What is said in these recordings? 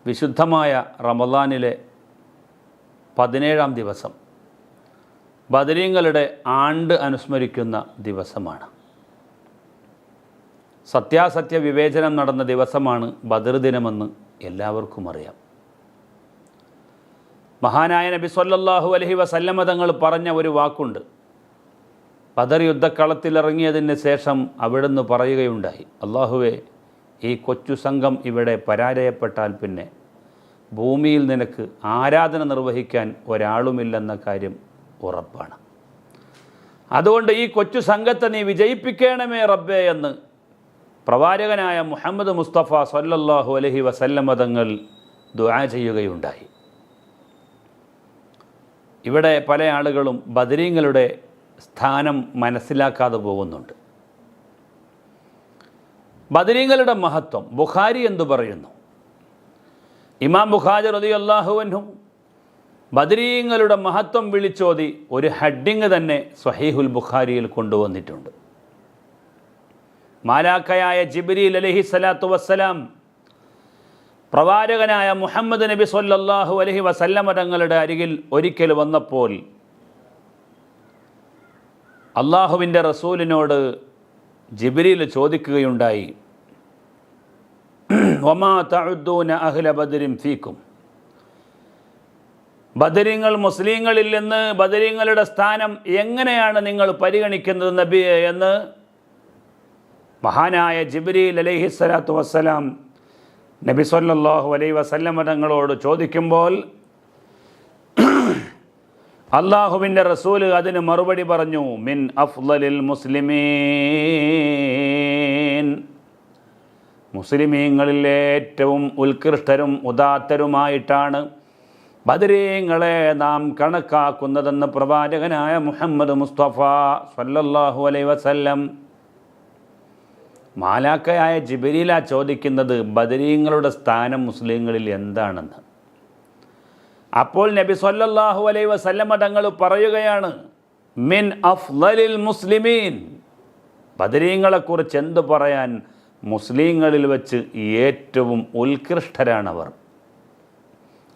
വിശുദ്ധമായ റമദാനിലെ 17-ാം ദിവസം ബദരീങ്ങളുടെ ആണ്ട് അനുസ്മരിക്കുന്ന ദിവസമാണ്. സത്യാസത്യ വിവേചനം നടന്ന ദിവസമാണ് ബദർ ദിനമെന്ന് എല്ലാവർക്കും അറിയാം. മഹാനായ നബി സല്ലല്ലാഹു അലൈഹി വസല്ലമ തങ്ങൾ പറഞ്ഞ ഒരു വാക്കുണ്ട്. ബദർ യുദ്ധക്കളത്തിലിറങ്ങിയതിന് ശേഷം അവിടുന്ന് പറയുകയുണ്ടായി, അല്ലാഹുവേ, ഈ കൊച്ചു സംഘം ഇവിടെ പരാജയപ്പെട്ടാൽ പിന്നെ ഭൂമിയിൽ നിനക്ക് ആരാധന നിർവഹിക്കാൻ ഒരാളുമില്ലെന്ന കാര്യം ഉറപ്പാണ്. അതുകൊണ്ട് ഈ കൊച്ചു സംഘത്തെ നീ വിജയിപ്പിക്കണമേ റബ്ബേ എന്ന് പ്രവാചകനായ മുഹമ്മദ് മുസ്തഫ സല്ലല്ലാഹു അലൈഹി വസല്ലമ തങ്ങൾ ദുആ ചെയ്യുകയുണ്ടായി. ഇവിടെ പല ആളുകളും ബദരീങ്ങളുടെ സ്ഥാനം മനസ്സിലാക്കാതെ പോകുന്നുണ്ട്. ബദരീങ്ങളുടെ മഹത്വം ബുഖാരി എന്തു പറയുന്നു? ഇമാം ബുഖാരി റളിയല്ലാഹു അൻഹു ബദരീങ്ങളുടെ മഹത്വം വിളിച്ചോതി ഒരു ഹെഡിങ് തന്നെ സ്വഹീഹുൽ ബുഖാരിയിൽ കൊണ്ടുവന്നിട്ടുണ്ട്. മാലാഖയായ ജിബ്രീൽ അലൈഹിസ്സലാത്തു വസ്സലാം പ്രവാചകനായ മുഹമ്മദ് നബി സല്ലല്ലാഹു അലൈഹി വസല്ലമ തങ്ങളുടെ അരികിൽ ഒരിക്കൽ വന്നപ്പോൾ അള്ളാഹുവിൻ്റെ റസൂലിനോട് ജിബ്രീൽ ചോദിക്കുകയുണ്ടായി, വമാ തഉദ്ദൂന അഹ്ല ബദരിൻ ഫീക്കും, ബദരീങ്ങൾ മുസ്ലിങ്ങളിൽ നിന്ന് ബദരീങ്ങളുടെ സ്ഥാനം എങ്ങനെയാണ് നിങ്ങൾ പരിഗണിക്കുന്നത് നബിയെ എന്ന് മഹാനായ ജിബ്രീൽ അലൈഹിസ്സലാത്തു വസ്സലാം നബി സല്ലല്ലാഹു അലൈഹി വസല്ലമ തങ്ങളോട് ചോദിക്കുമ്പോൾ അള്ളാഹുവിൻ്റെ റസൂൽ അതിന് മറുപടി പറഞ്ഞു, മിൻ അഫ്ളലിൽ മുസ്ലിമീൻ, മുസ്ലിമീങ്ങളിൽ ഏറ്റവും ഉത്കൃഷ്ടരും ഉദാത്തരുമായിട്ടാണ് ബദരീങ്ങളെ നാം കണക്കാക്കുന്നതെന്ന് പ്രവാചകനായ മുഹമ്മദ് മുസ്തഫ സല്ലല്ലാഹു അലൈഹി വസല്ലം. മാലാഖയായ ജിബ്രീല ചോദിക്കുന്നത് ബദരീങ്ങളുടെ സ്ഥാനം മുസ്ലിങ്ങളിൽ എന്താണെന്ന്. അപ്പോൾ നബി സല്ലല്ലാഹു അലൈഹി വസല്ലമ തങ്ങൾ പറയുകയാണ്, മിൻ അഫ്ളലിൽ മുസ്ലിമീൻ, ബദരീങ്ങളെക്കുറിച്ച് എന്തു പറയാൻ, മുസ്ലിങ്ങളിൽ വെച്ച് ഏറ്റവും ഉത്കൃഷ്ടരാണവർ.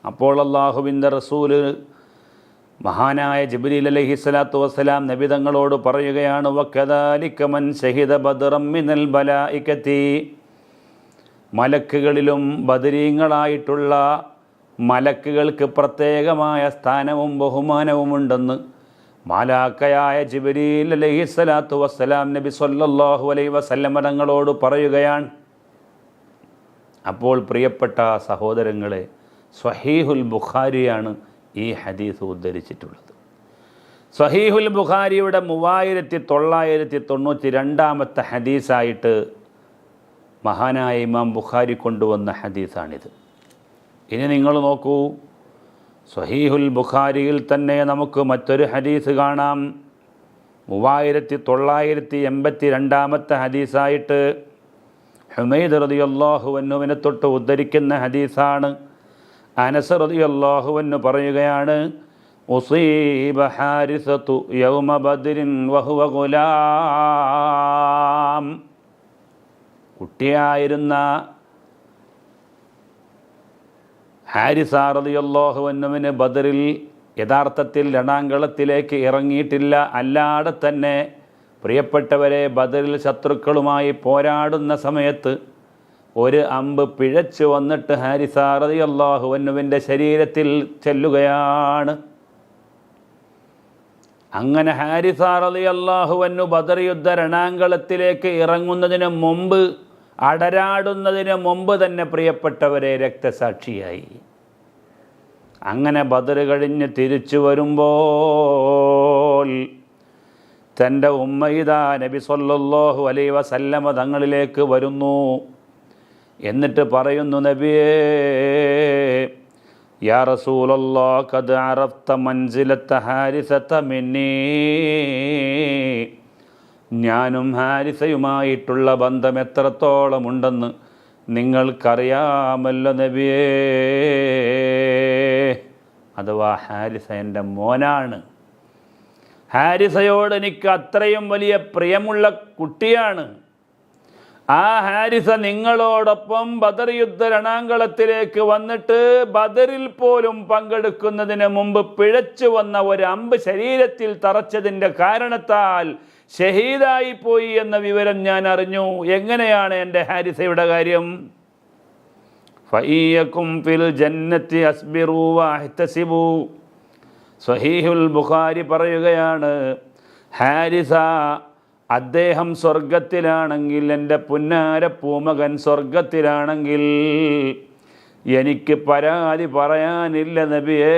അപ്പോൾ അല്ലാഹുവിൻ്റെ റസൂല് മഹാനായ ജിബ്രീൽ അലൈഹിസ്സലാത്തു വസ്സലാം നബി തങ്ങളോട് പറയുകയാണ്, വകദാലിക മൻ ശഹിദ ബദറം മിനൽ ബലായികതി, മലക്കുകളിലും ബദരീങ്ങളായിട്ടുള്ള മലക്കുകൾക്ക് പ്രത്യേകമായ സ്ഥാനവും ബഹുമാനവുമുണ്ടെന്ന് മാലാഖയായ ജിബ്രീൽ അലൈഹിസ്സലാത്തു വസ്സലാം നബി സല്ലല്ലാഹു അലൈഹി വസല്ലമ തങ്ങളോട് പറയുകയാണ്. അപ്പോൾ പ്രിയപ്പെട്ട സഹോദരങ്ങളെ, സ്വഹീഹുൽ ബുഖാരിയാണ് ഈ ഹദീസ് ഉദ്ധരിച്ചിട്ടുള്ളത്. സ്വഹീഹുൽ ബുഖാരിയുടെ 3992 ഹദീസായിട്ട് മഹാനായ ഇമാം ബുഖാരി കൊണ്ടുവന്ന ഹദീസാണിത്. ഇനി നിങ്ങൾ നോക്കൂ, സ്വഹീഹുൽ ബുഖാരിയിൽ തന്നെ നമുക്ക് മറ്റൊരു ഹദീസ് കാണാം. 3982 ഹദീസായിട്ട് ഹുമൈദ് റളിയല്ലാഹു അൻഹുവിനെ തൊട്ട് ഉദ്ധരിക്കുന്ന ഹദീസാണ്. അനസ് റളിയല്ലാഹു അൻഹു പറയുകയാണ്, ഉസീബ ഹാരിസതു യൗമ ബദ്രിൻ വഹുവ ഗുലാം, കുട്ടിയായിരുന്ന ഹാരിസ റളിയല്ലാഹു അൻഹുവിന് ബദറിൽ യഥാർത്ഥത്തിൽ രണാങ്കളത്തിലേക്ക് ഇറങ്ങിയിട്ടില്ല. അല്ലാതെ തന്നെ പ്രിയപ്പെട്ടവരെ, ബദറിൽ ശത്രുക്കളുമായി പോരാടുന്ന സമയത്ത് ഒരു അമ്പ് പിഴച്ചു വന്നിട്ട് ഹാരിസ റളിയല്ലാഹു അൻഹുവിൻ്റെ ശരീരത്തിൽ ചെല്ലുകയാണ്. അങ്ങനെ ഹാരിസ റളിയല്ലാഹു അൻഹു ബദർ യുദ്ധ രണാങ്കളത്തിലേക്ക് ഇറങ്ങുന്നതിന് മുമ്പ്, അടരാടുന്നതിന് മുമ്പ് തന്നെ പ്രിയപ്പെട്ടവരെ രക്തസാക്ഷിയായി. അങ്ങനെ ബദർ കഴിഞ്ഞ് തിരിച്ചു വരുമ്പോൾ തൻ്റെ ഉമ്മയിദാ നബി സല്ലല്ലാഹു അലൈഹി വസല്ലമ തങ്ങളിലേക്ക് വരുന്നു. എന്നിട്ട് പറയുന്നു, നബിയേ, യാ റസൂലല്ലാഹ്, ഖദ് അറഫ്ത മൻസിലത ഹാരിസത മിന്നീ, ഞാനും ഹാരിസയുമായിട്ടുള്ള ബന്ധം എത്രത്തോളമുണ്ടെന്ന് നിങ്ങൾക്കറിയാമല്ലോ നബിയേ. അഥവാ ഹാരിസ എൻ്റെ മോനാണ്, ഹാരിസയോട് എനിക്ക് അത്രയും വലിയ പ്രിയമുള്ള കുട്ടിയാണ്. ആ ഹാരിസ നിങ്ങളോടൊപ്പം ബദർ യുദ്ധ രണാങ്കളത്തിലേക്ക് വന്നിട്ട് ബദറിൽ പോലും പങ്കെടുക്കുന്നതിന് മുമ്പ് പിഴച്ചു വന്ന ഒരു അമ്പ് ശരീരത്തിൽ തറച്ചതിൻ്റെ കാരണത്താൽ ഷഹീദായി പോയി എന്ന വിവരം ഞാൻ അറിഞ്ഞു. എങ്ങനെയാണ് എൻ്റെ ഹാരിസയുടെ കാര്യം? ഫഇയകും ഫിൽ ജന്നത്തി അസ്ബിറു വഹ്തസിബു. സ്വഹീഹുൽ ബുഖാരി പറയുകയാണ്, ഹാരിസ അദ്ദേഹം സ്വർഗത്തിലാണെങ്കിൽ, എൻ്റെ പുന്നാര പൂമകൻ സ്വർഗത്തിലാണെങ്കിൽ എനിക്ക് പരാതി പറയാനില്ല നബിയേ.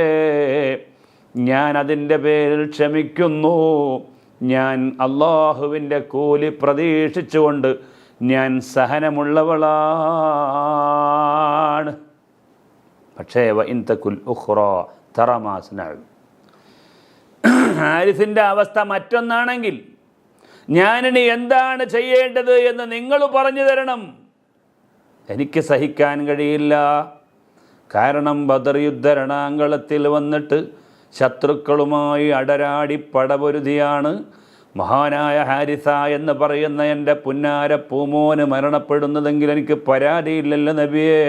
ഞാൻ അതിൻ്റെ പേരിൽ ക്ഷമിക്കുന്നു. ഞാൻ അള്ളാഹുവിൻ്റെ കൂലി പ്രതീക്ഷിച്ചുകൊണ്ട് ഞാൻ സഹനമുള്ളവളാണ്. പക്ഷേ വഇൻ തകുൽ ഉഖ്റ തറ മാ അസ്നഉ. ഹാരിസിൻ്റെ അവസ്ഥ മറ്റൊന്നാണെങ്കിൽ ഞാനിനി എന്താണ് ചെയ്യേണ്ടത് എന്ന് നിങ്ങൾ പറഞ്ഞു തരണം. എനിക്ക് സഹിക്കാൻ കഴിയില്ല. കാരണം ബദർ യുദ്ധ രണാങ്കളത്തിൽ വന്നിട്ട് ശത്രുക്കളുമായി അടരാടി പടപൊരുതിയാണ് മഹാനായ ഹാരിസ എന്ന് പറയുന്ന എൻ്റെ പുന്നാര പൂമോന് മരണപ്പെടുന്നതെങ്കിൽ എനിക്ക് പരാതിയില്ലല്ലോ നബിയേ.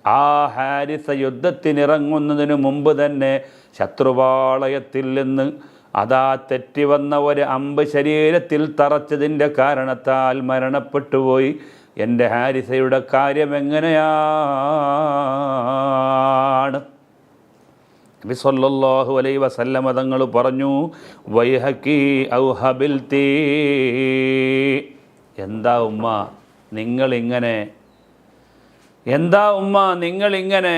ആ ഹാരിസ യുദ്ധത്തിനിറങ്ങുന്നതിന് മുമ്പ് തന്നെ ശത്രുപാളയത്തിൽ നിന്ന് അതാ തെറ്റി വന്ന ഒരു അമ്പ് ശരീരത്തിൽ തറച്ചതിൻ്റെ കാരണത്താൽ മരണപ്പെട്ടുപോയി. എൻ്റെ ഹാരിസയുടെ കാര്യം എങ്ങനെയാണ്? നബി സല്ലല്ലാഹു അലൈഹി വസല്ലമ തങ്ങൾ പറഞ്ഞു, വൈഹക്കി ഔ ഹബിൽതി. എന്താ ഉമ്മ നിങ്ങളിങ്ങനെ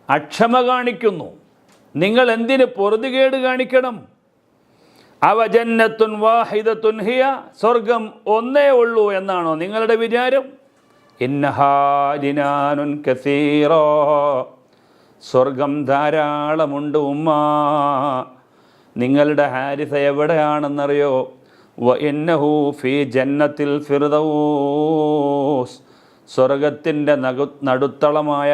അക്ഷമ കാണിക്കുന്നു? നിങ്ങൾ എന്തിന് പൊറുതികേട് കാണിക്കണം? അവ ജന്നത്തുൻ വാഹിദത്തുൻ ഹിയ. സ്വർഗം ഒന്നേ ഉള്ളൂ എന്നാണോ നിങ്ങളുടെ വിചാരം? ഇന്നഹാ ജിനാനുൻ കസീറോ. സ്വർഗം ധാരാളമുണ്ട് ഉമ്മ. നിങ്ങളുടെ ഹാരിസ എവിടെയാണെന്നറിയോ? വ ഇന്നഹു ഫീ ജന്നത്തിൽ ഫിർദൗസ്. സ്വർഗത്തിൻ്റെ നടുത്തളമായ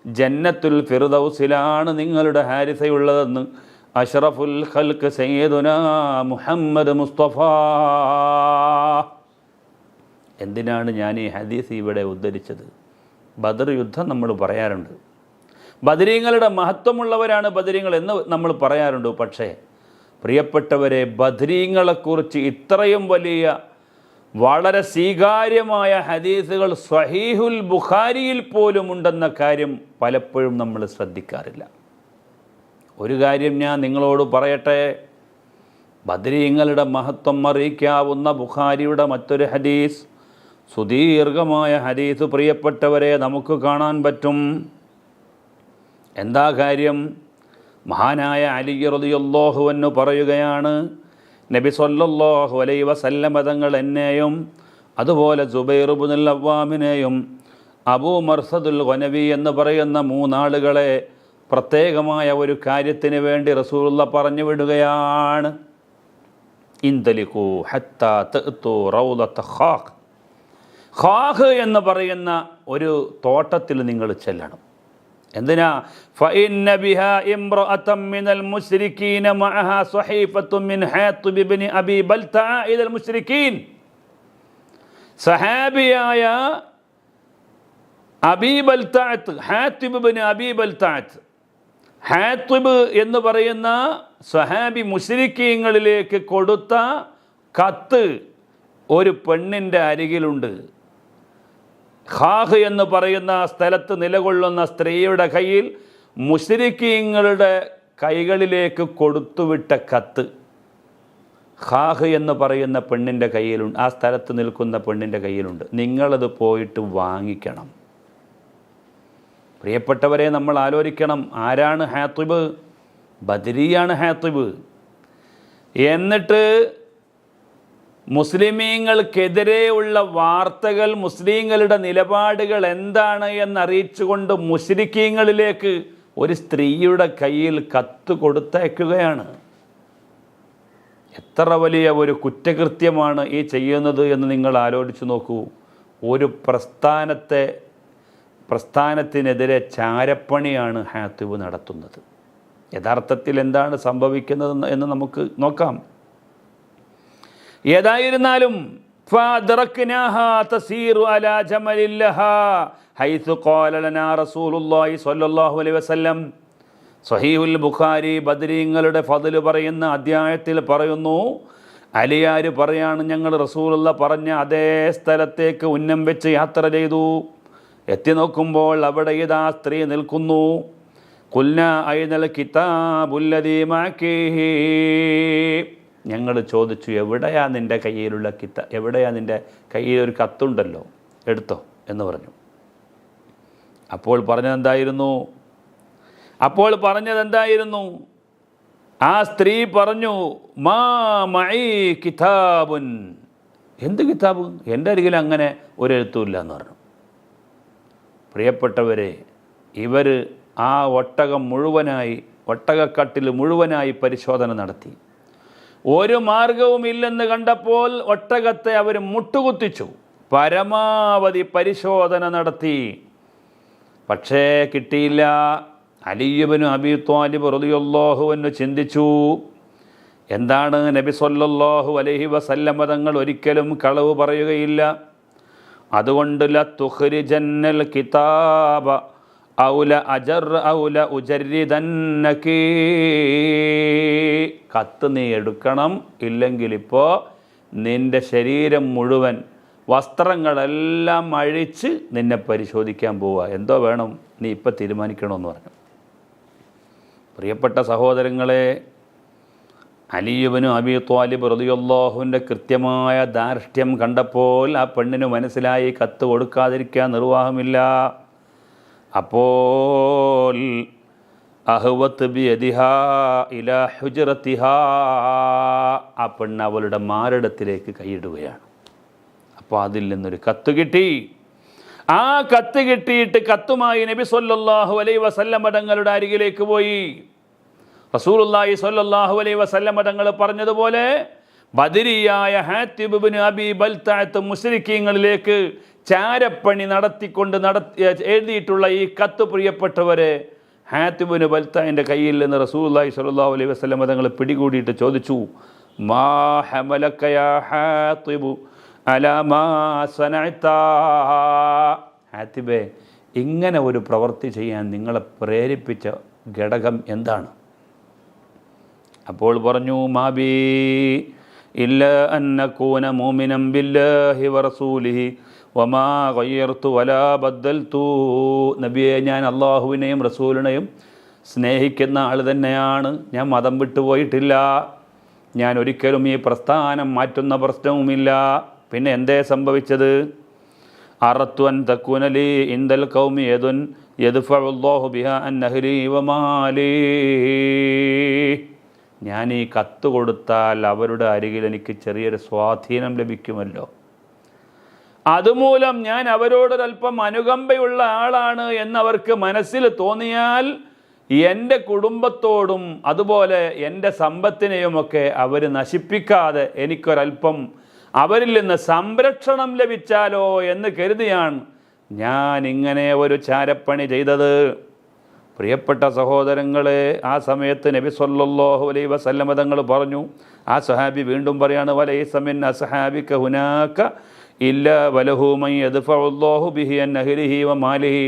ജന്നത്തുൽ ഫിർദൗസിലാണ് നിങ്ങളുടെ ഹാരിസയുള്ളതെന്ന് അഷ്റഫുൽ ഖൽഖ് സയ്യിദുനാ മുഹമ്മദ് മുസ്തഫ. എന്തിനാണ് ഞാൻ ഈ ഹദീസ് ഇവിടെ ഉദ്ധരിച്ചത്? ബദർ യുദ്ധം നമ്മൾ പറയാറുണ്ട്, ബദരീങ്ങളുടെ മഹത്വമുള്ളവരാണ് ബദരീങ്ങൾ എന്ന് നമ്മൾ പറയാറുണ്ട്. പക്ഷേ പ്രിയപ്പെട്ടവരെ, ബദരീങ്ങളെക്കുറിച്ച് ഇത്രയും വലിയ വളരെ സ്വീകാര്യമായ ഹദീസുകൾ സ്വഹീഹുൽ ബുഖാരിയിൽ പോലും ഉണ്ടെന്ന കാര്യം പലപ്പോഴും നമ്മൾ ശ്രദ്ധിക്കാറില്ല. ഒരു കാര്യം ഞാൻ നിങ്ങളോട് പറയട്ടെ. ബദരീങ്ങളുടെ മഹത്വം അറിയിക്കാവുന്ന ബുഖാരിയുടെ മറ്റൊരു ഹദീസ്, സുദീർഘമായ ഹദീസ് പ്രിയപ്പെട്ടവരെ നമുക്ക് കാണാൻ പറ്റും. എന്താ കാര്യം? മഹാനായ അലി റളിയല്ലാഹു അൻഹു പറയുകയാണ്, നബി സല്ലല്ലാഹു അലൈഹി വസല്ലമ തങ്ങൾ എന്നെയും അതുപോലെ സുബൈർ ഇബ്നുൽ അവ്വാമിനെയും അബൂ മർസദുൽ ഗനവി എന്ന് പറയുന്ന മൂന്നാളുകളെ പ്രത്യേകമായ ഒരു കാര്യത്തിന് വേണ്ടി റസൂലുള്ള പറഞ്ഞു വിടുകയാണ്. ഇന്തലിഖൂ ഹത്താ തഅ്തു റൗളത ഖാഖ്. ഖാഖ് എന്ന് പറയുന്ന ഒരു തോട്ടത്തിൽ നിങ്ങൾ ചെല്ലണം. എന്തിനാ? ഫഇന്ന ബിഹാ ഇംറഅതൻ മിനൽ മുശ്രിക്കീന മഅഹാ സ്വഹീഫത്തുൻ മിൻ ഹാത്തിബ് ഇബ്നു അബീ ബൽതഅ ഇലൽ മുശ്രിക്കീൻ. സഹാബിയായ അബീ ബൽതഅത്ത്, ഹാത്തിബ് ഇബ്നു അബീ ബൽതഅത്ത്, ഹാത്തിബ് എന്ന് പറയുന്ന സ്വഹാബി മുശ്രിക്കീങ്ങളിലേക്ക് കൊടുത്ത കത്ത് ഒരു പെണ്ണിൻ്റെ അരികിലുണ്ട്. ഖാഖ് എന്ന് പറയുന്ന സ്ഥലത്ത് നിലകൊള്ളുന്ന സ്ത്രീയുടെ കയ്യിൽ മുശ്രിക്കീങ്ങളുടെ കൈകളിലേക്ക് കൊടുത്തുവിട്ട കത്ത് ഖാഖ് എന്ന് പറയുന്ന പെണ്ണിൻ്റെ കയ്യിലുണ്ട്. ആ സ്ഥലത്ത് നിൽക്കുന്ന പെണ്ണിൻ്റെ കയ്യിലുണ്ട്. നിങ്ങളത് പോയിട്ട് വാങ്ങിക്കണം. പ്രിയപ്പെട്ടവരെ, നമ്മൾ ആലോചിക്കണം, ആരാണ് ഹാത്തിബ്? ബദരിയാണ് ഹാത്തിബ്. എന്നിട്ട് മുസ്ലിമീങ്ങൾക്കെതിരെയുള്ള വാർത്തകൾ, മുസ്ലിങ്ങളുടെ നിലപാടുകൾ എന്താണ് എന്നറിയിച്ചുകൊണ്ട് മുശ്രിക്കീങ്ങളിലേക്ക് ഒരു സ്ത്രീയുടെ കയ്യിൽ കത്ത് കൊടുത്തയക്കുകയാണ്. എത്ര വലിയ ഒരു കുറ്റകൃത്യമാണ് ഈ ചെയ്യുന്നത് എന്ന് നിങ്ങൾ ആലോചിച്ച് നോക്കൂ. ഒരു പ്രസ്ഥാനത്തിനെതിരെ ചാരപ്പണിയാണ് ഹാത്തിബ് നടത്തുന്നത്. യഥാർത്ഥത്തിൽ എന്താണ് സംഭവിക്കുന്നത് എന്ന് നമുക്ക് നോക്കാം. ഏതായിരുന്നാലും ഫഅദ്റക്നാഹാ തസീറു അലാ ജമലിൻ ലഹാ ഹൈസു ഖാല ലനാ റസൂലുള്ളാഹി സ്വല്ലല്ലാഹു അലൈഹി വസല്ലം. സ്വഹീഹുൽ ബുഖാരി ബദരീങ്ങളുടെ ഫضൽ പറയുന്ന അധ്യായത്തിൽ പറയുന്നു, അലിയാർ പറയാണ്, ഞങ്ങൾ റസൂലുള്ള പറഞ്ഞ അതേ സ്ഥലത്തേക്ക് ഉന്നം വെച്ച് യാത്ര ചെയ്തു. എത്തി നോക്കുമ്പോൾ അവിടെ ഇതാ സ്ത്രീ നിൽക്കുന്നു. ഖുൽനാ ഐനൽ കിതാബുല്ലദീ മഅകീഹി. ഞങ്ങൾ ചോദിച്ചു, എവിടെയാ നിൻ്റെ കയ്യിലുള്ള എവിടെയാ നിൻ്റെ കയ്യിൽ ഒരു കത്തുണ്ടല്ലോ, എടുത്തോ എന്ന് പറഞ്ഞു. അപ്പോൾ പറഞ്ഞതെന്തായിരുന്നു? ആ സ്ത്രീ പറഞ്ഞു, മാ മഈ കിതാബുൻ. എന്ത് കിതാബ്? എൻ്റെ അരികിൽ അങ്ങനെ ഒരു എഴുത്തുമില്ല എന്ന് പറഞ്ഞു. പ്രിയപ്പെട്ടവരെ, ഇവർ ആ ഒട്ടകക്കട്ടിൽ മുഴുവനായി പരിശോധന നടത്തി. ഒരു മാർഗവുമില്ലെന്ന് കണ്ടപ്പോൾ ഒട്ടകത്തെ അവർ മുട്ടുകുത്തിച്ചു. പരമാവധി പരിശോധന നടത്തി, പക്ഷേ കിട്ടിയില്ല. അലി ഇബ്നു അബീ ത്വാലിബ് റളിയല്ലാഹു അൻഹു ചിന്തിച്ചു, എന്താണ് നബി സല്ലല്ലാഹു അലൈഹി വസല്ലമ തങ്ങൾ ഒരിക്കലും കളവ് പറയുകയില്ല, അതുകൊണ്ട് ലതുഖ്രിജന്നൽ കിതാബ ഔല ഉജരിദന്നകി. കത്ത് നീ എടുക്കണം, ഇല്ലെങ്കിൽ ഇപ്പോൾ നിൻ്റെ ശരീരം മുഴുവൻ വസ്ത്രങ്ങളെല്ലാം അഴിച്ച് നിന്നെ പരിശോധിക്കാൻ പോവുക. എന്തോ വേണം, നീ ഇപ്പം തീരുമാനിക്കണമെന്ന് പറഞ്ഞു. പ്രിയപ്പെട്ട സഹോദരങ്ങളെ, അലി ഇബ്നു അബീ ത്വാലിബ് റളിയല്ലാഹുവിൻ്റെ കൃത്യമായ ധാർഷ്ട്യം കണ്ടപ്പോൾ ആ പെണ്ണിന് മനസ്സിലായി കത്ത് കൊടുക്കാതിരിക്കാൻ നിർവാഹമില്ല. അപ്പോൾ അഹ്വത്ത് ബിയദിഹാ ഇലാ ഹുജ്റത്തിഹാ, ആ പെണ്ണ് അവളുടെ മാരടത്തിലേക്ക് കൈയിടുകയാണ്. അപ്പോൾ അതിൽ നിന്നൊരു കത്ത് കിട്ടി. ആ കത്ത് കിട്ടിയിട്ട് കത്തുമായി നബി സല്ലല്ലാഹു അലൈഹി വസല്ലമ തങ്ങളുടെ അരികിലേക്ക് പോയി. റസൂലുള്ളാഹി സ്വല്ലല്ലാഹു അലൈഹി വസല്ലമ തങ്ങൾ പറഞ്ഞതുപോലെ ബദരിയായ ഹാത്തിബ് ഇബ്നു അബീ ബൽതഅത്ത് മുശ്രിക്കീങ്ങളിലേക്ക് ചാരപ്പണി എഴുതിയിട്ടുള്ള ഈ കത്ത്, പ്രിയപ്പെട്ടവരെ, ഹാത്തിബ് ഇബ്നു ബൽതഅന്റെ കയ്യിൽ നിന്ന് റസൂലുള്ളാഹി സ്വല്ലല്ലാഹു അലൈഹി വസല്ലമ തങ്ങൾ പിടികൂടിയിട്ട് ചോദിച്ചു, മാ ഹമലക യാ ഹാത്തിബ് അലാ മാ സനഅത. ഹാത്തിബേ, ഇങ്ങനെ ഒരു പ്രവൃത്തി ചെയ്യാൻ നിങ്ങളെ പ്രേരിപ്പിച്ച ഘടകം എന്താണ്? അപ്പോൾ പറഞ്ഞു, മാബി ഇല്ല അന്നകൂന മുഅ്മിനൻ ബില്ലാഹി വറസൂലിഹി വമാ ഗയ്യർതു വലാ ബദ്ദൽതു. നബിയെ, ഞാൻ അള്ളാഹുവിനെയും റസൂലിനെയും സ്നേഹിക്കുന്ന ആൾ തന്നെയാണ്. ഞാൻ മതം വിട്ടുപോയിട്ടില്ല. ഞാൻ ഒരിക്കലും ഈ പ്രസ്ഥാനം മാറ്റുന്ന പ്രശ്നവുമില്ല. പിന്നെ എന്തേ സംഭവിച്ചത്? അറത്തു അൻ തകൂന ലീ ഇൻദൽ ഖൗമി യദുൻ യദ്ഫഉല്ലാഹു ബിഹാ അൻ നഹ്രി വമാലി. ഞാൻ ഈ കത്ത് കൊടുത്താൽ അവരുടെ അരികിൽ എനിക്ക് ചെറിയൊരു സ്വാധീനം ലഭിക്കുമല്ലോ. അതുമൂലം ഞാൻ അവരോടൊരല്പം അനുകമ്പയുള്ള ആളാണ് എന്നവർക്ക് മനസ്സിൽ തോന്നിയാൽ എൻ്റെ കുടുംബത്തോടും അതുപോലെ എൻ്റെ സമ്പത്തിനെയുമൊക്കെ അവർ നശിപ്പിക്കാതെ എനിക്കൊരല്പം അവരിൽ നിന്ന് സംരക്ഷണം ലഭിച്ചാലോ എന്ന് കരുതിയാണ് ഞാൻ ഇങ്ങനെ ഒരു ചാരപ്പണി ചെയ്തത്. പ്രിയപ്പെട്ട സഹോദരങ്ങളെ, ആ സമയത്ത് നബി സല്ലല്ലാഹു അലൈഹി വസല്ലമ തങ്ങൾ പറഞ്ഞു, ആ സ്വഹാബി വീണ്ടും പറയാണ്, വലൈസ മിൻ അസ്ഹാബിക ഹുനാക ഇല്ലാ വലഹു മൻ യദ്ഫഉല്ലാഹു ബിഹി അൻ നഹ്രിഹി വമാലിഹി.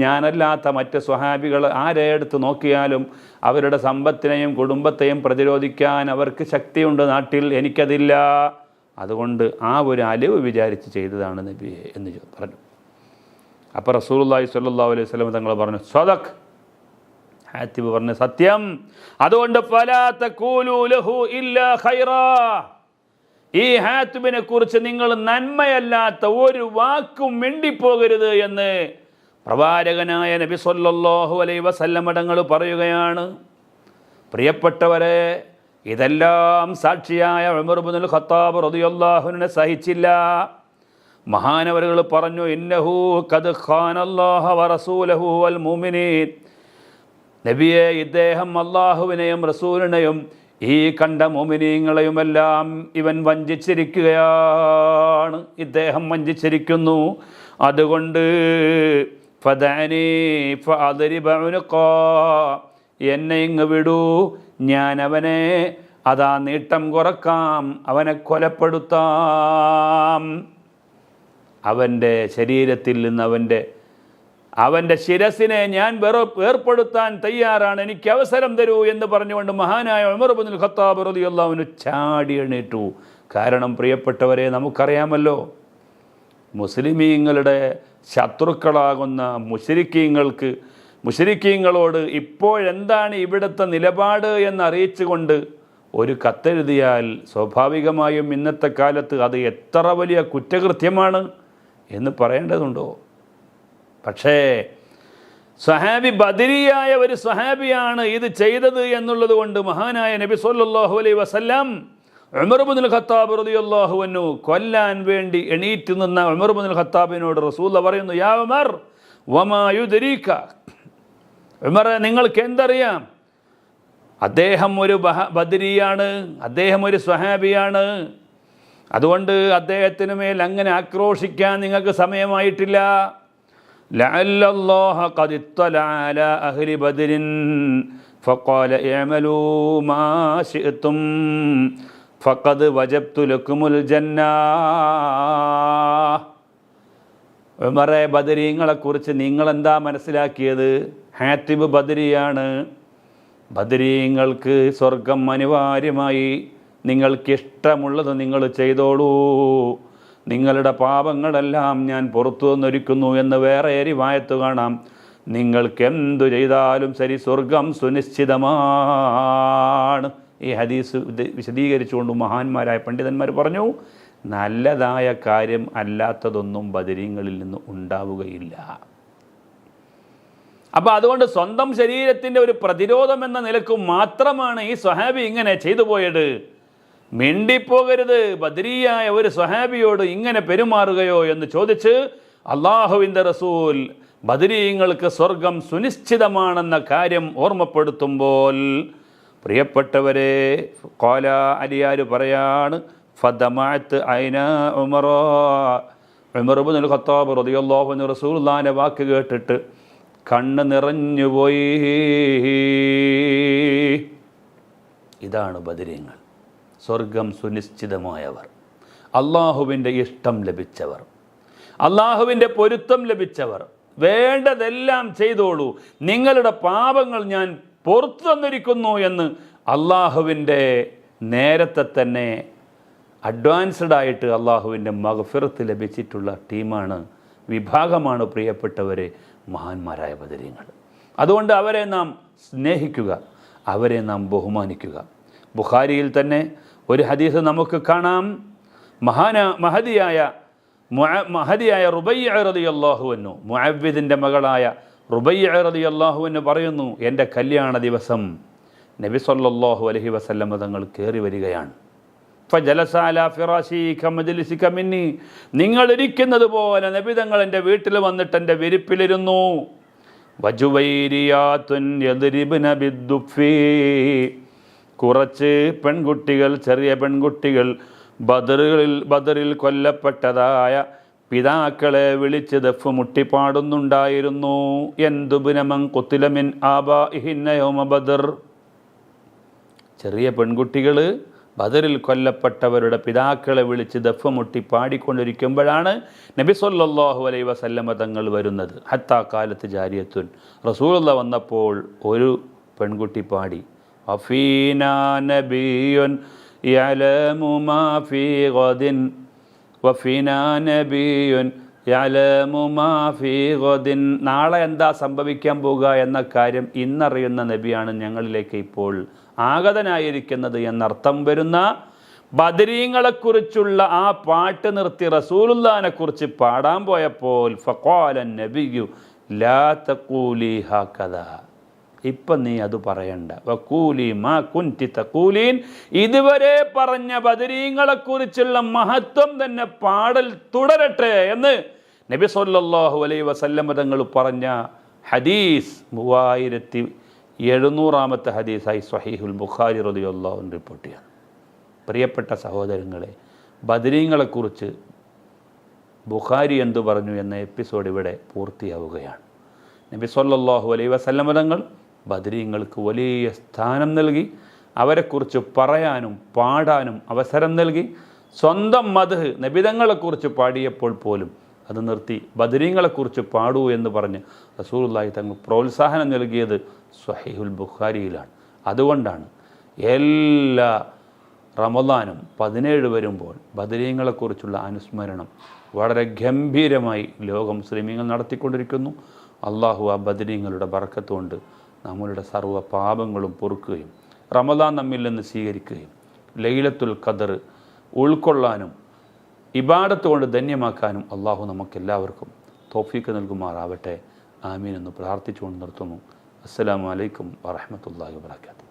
ഞാനല്ലാത്ത മറ്റ് സ്വഹാബികൾ ആരെ എടുത്ത് നോക്കിയാലും അവരുടെ സമ്പത്തിനെയും കുടുംബത്തെയും പ്രതിരോധിക്കാൻ അവർക്ക് ശക്തിയുണ്ട് നാട്ടിൽ, എനിക്കതില്ല. അതുകൊണ്ട് ആ ഒരു അലിവ് വിചാരിച്ച് ചെയ്തതാണ് നബിയെ എന്ന് പറഞ്ഞു. അപ്പോൾ റസൂലുള്ളാഹി സ്വല്ലല്ലാഹു അലൈഹി വസല്ലം തങ്ങൾ പറഞ്ഞു, സദഖ്. ഹാത്തിബ് പറഞ്ഞു, സത്യം. അതുകൊണ്ട് ഫലാ തഖൂലു ലഹു ഇല്ലാ ഖൈറാ. ഈ ഹാത്തിബിനെ കുറിച്ച് നിങ്ങൾ നന്മയല്ലാത്ത ഒരു വാക്കും മിണ്ടിപ്പോകരുത് എന്ന് പ്രവാചകനായ നബി സല്ലല്ലാഹു അലൈഹി വസല്ലം തങ്ങൾ പറയുകയാണ്. പ്രിയപ്പെട്ടവരെ, ഇതെല്ലാം സാക്ഷിയായ ഉമർ ഇബ്നുൽ ഖത്താബ് റളിയല്ലാഹു അൻഹു സഹിച്ചില്ല. മഹാനവറുകൾ പറഞ്ഞു, ഇന്നഹു ഖദ് ഖാനല്ലാഹ വറസൂലഹു വൽ മുഅ്മിനീൻ. നബിയെ, ഇദ്ദേഹം അല്ലാഹുവിനെയും റസൂലിനെയും ഈ കണ്ട മുഅ്മിനീങ്ങളെയുമെല്ലാം ഇവൻ വഞ്ചിച്ചിരിക്കുകയാണ്. ഇദ്ദേഹം വഞ്ചിച്ചിരിക്കുന്നു. അതുകൊണ്ട് ഫദഅനി ഫഅദ്രിബ ഉനുഖാ, എന്നെ ഇങ്ങ് വിടൂ, ഞാൻ അവനെ അതാ നീട്ടം കുറക്കാം, അവനെ കൊലപ്പെടുത്താം, അവൻ്റെ ശരീരത്തിൽ നിന്ന് അവൻ്റെ ശിരസിനെ ഞാൻ വേർപ്പെടുത്താൻ തയ്യാറാണ്, എനിക്ക് അവസരം തരൂ എന്ന് പറഞ്ഞുകൊണ്ട് മഹാനായ ഉമർ ഇബ്നുൽ ഖത്താബ് റളിയല്ലാഹു അൻഹു ചാടി എണീറ്റു. കാരണം പ്രിയപ്പെട്ടവരെ, നമുക്കറിയാമല്ലോ, മുസ്ലിമീങ്ങളുടെ ശത്രുക്കളാകുന്ന മുശ്രിക്കീങ്ങളോട് ഇപ്പോഴെന്താണ് ഇവിടുത്തെ നിലപാട് എന്നറിയിച്ചുകൊണ്ട് ഒരു കത്തെഴുതിയാൽ സ്വാഭാവികമായും ഇന്നത്തെ കാലത്ത് അത് എത്ര വലിയ കുറ്റകൃത്യമാണ് എന്ന് പറയേണ്ടതുണ്ടോ? പക്ഷേ സ്വഹാബി, ബദരിയായ ഒരു സ്വഹാബിയാണ് ഇത് ചെയ്തത് എന്നുള്ളത് കൊണ്ട് മഹാനായ നബി സല്ലല്ലാഹു അലൈഹി വസല്ലം ഉമർ ഇബ്നുൽ ഖത്താബ് റളിയല്ലാഹു അൻഹു കൊല്ലാൻ വേണ്ടി എണീറ്റ് നിന്ന ഉമർ ഇബ്നുൽ ഖത്താബിനോട് റസൂൽ പറയുന്നു, യാ ഉമർ വമാ യുദ്രീക, ഉമറെ നിങ്ങൾക്ക് എന്തറിയാം, അദ്ദേഹം ഒരു ബദരിയാണ്, അദ്ദേഹം ഒരു സ്വഹാബിയാണ്, അതുകൊണ്ട് അദ്ദേഹത്തിന് മേൽ അങ്ങനെ ആക്രോശിക്കാൻ നിങ്ങൾക്ക് സമയമായിട്ടില്ല. ലഅല്ലല്ലാഹ ഖദ് ഇത്തലഅ അലാ അഹ്ലി ബദരിൻ ഫഖാല ഇഅമലൂ മാ ശിഅ്തും ഫഖദ് വജബ്തു ലക്കുമുൽ ജന്ന. ഉമറെ, ബദരീങ്ങളെക്കുറിച്ച് നിങ്ങളെന്താ മനസ്സിലാക്കിയത്? ഹാത്തിബ് ബദരിയാണ്, ബദരീങ്ങൾക്ക് സ്വർഗം അനിവാര്യമായി, നിങ്ങൾക്കിഷ്ടമുള്ളത് നിങ്ങൾ ചെയ്തോളൂ, നിങ്ങളുടെ പാപങ്ങളെല്ലാം ഞാൻ പുറത്തു വന്നൊരുക്കുന്നു എന്ന് വേറെ റിവായത്ത് കാണാം. നിങ്ങൾക്ക് എന്തു ചെയ്താലും ശരി, സ്വർഗം സുനിശ്ചിതമാണ്. ഈ ഹദീസ് വിശദീകരിച്ചുകൊണ്ട് മഹാന്മാരായ പണ്ഡിതന്മാർ പറഞ്ഞു, നല്ലതായ കാര്യം അല്ലാത്തതൊന്നും ബദരീങ്ങളിൽ നിന്ന് ഉണ്ടാവുകയില്ല. അപ്പോൾ അതുകൊണ്ട് സ്വന്തം ശരീരത്തിൻ്റെ ഒരു പ്രതിരോധം എന്ന നിലക്ക് മാത്രമാണ് ഈ സ്വഹാബി ഇങ്ങനെ ചെയ്തു പോയത്. മിണ്ടിപ്പോകരുത്, ബദരിയായ ഒരു സ്വഹാബിയോട് ഇങ്ങനെ പെരുമാറുകയോ എന്ന് ചോദിച്ച് അള്ളാഹുവിൻ്റെ റസൂൽ ബദരീങ്ങൾക്ക് സ്വർഗം സുനിശ്ചിതമാണെന്ന കാര്യം ഓർമ്മപ്പെടുത്തുമ്പോൾ, പ്രിയപ്പെട്ടവരെ, ഖാല അലിയാർ പറയാണ്, ഫദമഅത്ത് ഐന ഉമർ ഇബ്നുൽ ഖത്താബ് റളിയല്ലാഹു അൻഹു റസൂലുള്ളാഹിന്റെ വാക്ക് കേട്ടിട്ട് കണ്ണ് നിറഞ്ഞുപോയി. ഇതാണ് ബദരീങ്ങൾ, സ്വർഗം സുനിശ്ചിതമായവർ, അള്ളാഹുവിൻ്റെ ഇഷ്ടം ലഭിച്ചവർ, അള്ളാഹുവിൻ്റെ പൊരുത്തം ലഭിച്ചവർ. വേണ്ടതെല്ലാം ചെയ്തോളൂ, നിങ്ങളുടെ പാപങ്ങൾ ഞാൻ പുറത്തു തന്നിരിക്കുന്നു എന്ന് അള്ളാഹുവിൻ്റെ നേരത്തെ തന്നെ അഡ്വാൻസ്ഡ് ആയിട്ട് അള്ളാഹുവിൻ്റെ മഗ്ഫിറത്ത് ലഭിച്ചിട്ടുള്ള ടീമാണ്, വിഭാഗമാണ് പ്രിയപ്പെട്ടവരെ മഹാന്മാരായ ബദരീങ്ങൾ. അതുകൊണ്ട് അവരെ നാം സ്നേഹിക്കുക, അവരെ നാം ബഹുമാനിക്കുക. ബുഖാരിയിൽ തന്നെ ഒരു ഹദീസ് നമുക്ക് കാണാം. മഹദിയായ റുബയ്യ റളിയല്ലാഹു അൻഹു, മുഅവ്വിദിൻ്റെ മകളായ റുബയ്യ റളിയല്ലാഹു അൻഹു പറയുന്നു, എൻ്റെ കല്യാണ ദിവസം നബി സല്ലല്ലാഹു അലൈഹി വസല്ലം തങ്ങൾ കയറി വരികയാണ്. ഫജലസ അലാ ഫിറാശി കമജ്ലിസിക മിന്നി, നിങ്ങൾ ഇരിക്കുന്നത് പോലെ നബി തങ്ങൾ എൻ്റെ വീട്ടിൽ വന്നിട്ട് എൻ്റെ വിരിപ്പിലിരുന്നു. വജുവൈരിയാത്തുൻ യദ്രിബ്ന ബിദ്ദുഫി, കുറച്ച് പെൺകുട്ടികൾ, ചെറിയ പെൺകുട്ടികൾ ബദറിൽ കൊല്ലപ്പെട്ടതായ പിതാക്കളെ വിളിച്ച് ദഫ് മുട്ടിപ്പാടുന്നുണ്ടായിരുന്നു. എന്തുബിനമൻ ഖുതില മിൻ ആബാഇഹിന്ന യൗമ ബദർ, ചെറിയ പെൺകുട്ടികൾ ബദറിൽ കൊല്ലപ്പെട്ടവരുടെ പിതാക്കളെ വിളിച്ച് ദഫ് മുട്ടി പാടിക്കൊണ്ടിരിക്കുമ്പോഴാണ് നബി സല്ലല്ലാഹു അലൈഹി വസല്ലമ തങ്ങൾ വരുന്നത്. ഹത്താ കാലത്ത് ജാരിയത്തുൻ, റസൂലുള്ളാഹി വന്നപ്പോൾ ഒരു പെൺകുട്ടി പാടി, വഫീനാ നബിയുൻ യഅലമു മാ ഫീ ഗദിൻ, വഫീനാ നബിയുൻ യഅലമു മാ ഫീ ഗദിൻ, നാളെ എന്താ സംഭവിക്കാൻ പോകുക എന്ന കാര്യം ഇന്നറിയുന്ന നബിയാണ് ഞങ്ങളിലേക്ക് ഇപ്പോൾ ആഗതനായിരിക്കുന്നത് എന്നർത്ഥം വരുന്ന ബദരീങ്ങളെക്കുറിച്ചുള്ള ആ പാട്ട് നിർത്തി റസൂലുള്ളാഹിനെ കുറിച്ച് പാടാൻ പോയപ്പോൾ ഫഖാല നബിയു ലാ തഖൂലി ഹകദാ, ഇപ്പം നീ അത് പറയണ്ട, വഖൂലി മാ കുൻതി തഖൂലീൻ, ഇതുവരെ പറഞ്ഞ ബദരീങ്ങളെക്കുറിച്ചുള്ള മഹത്വം തന്നെ പാടൽ തുടരട്ടെ എന്ന് നബി സല്ലല്ലാഹു അലൈഹി വസല്ലം തങ്ങൾ പറഞ്ഞ ഹദീസ് 3700 ഹദീസായി സ്വഹീഹുൽ ബുഖാരി റളിയല്ലാഹു അൻഹു റിപ്പോർട്ട് ചെയ്യാണ്. പ്രിയപ്പെട്ട സഹോദരങ്ങളെ, ബദരീങ്ങളെക്കുറിച്ച് ബുഖാരി എന്തു പറഞ്ഞു എന്ന എപ്പിസോഡ് ഇവിടെ പൂർത്തിയാവുകയാണ്. നബി സല്ലല്ലാഹു അലൈഹി വസല്ലം തങ്ങൾ ബദരീങ്ങൾക്ക് വലിയ സ്ഥാനം നൽകി അവരെക്കുറിച്ച് പറയാനും പാടാനും അവസരം നൽകി. സ്വന്തം മദ്ഹ് നബിതങ്ങളെക്കുറിച്ച് പാടിയപ്പോൾ പോലും അത് നിർത്തി ബദരീങ്ങളെക്കുറിച്ച് പാടൂ എന്ന് പറഞ്ഞ് റസൂലുള്ളാഹി തങ്ങൾ പ്രോത്സാഹനം നൽകിയത് സ്വഹീഹുൽ ബുഖാരിയിലാണ്. അതുകൊണ്ടാണ് എല്ലാ റമദാനും 17 വരുമ്പോൾ ബദരീങ്ങളെക്കുറിച്ചുള്ള അനുസ്മരണം വളരെ ഗംഭീരമായി ലോക മുസ്ലിമീങ്ങൾ നടത്തിക്കൊണ്ടിരിക്കുന്നു. അള്ളാഹു ആ ബദരീങ്ങളുടെ ബർക്കത്ത് കൊണ്ട് നമ്മളുടെ സർവ്വ പാപങ്ങളും പൊറുക്കുകയും റമദാൻ നമ്മിൽ നിന്ന് സ്വീകരിക്കുകയും ലൈലത്തുൽ ഖദർ ഉൾക്കൊള്ളാനും ഇബാദത്ത് കൊണ്ട് ധന്യമാക്കാനും അള്ളാഹു നമുക്കെല്ലാവർക്കും തൗഫീക്ക് നൽകുമാറാവട്ടെ. ആമീൻ എന്ന് പ്രാർത്ഥിച്ചുകൊണ്ട് നിർത്തുന്നു. അസ്സലാമു അലൈക്കും വറഹ്മത്തുള്ളാഹി വബറകാതുഹു.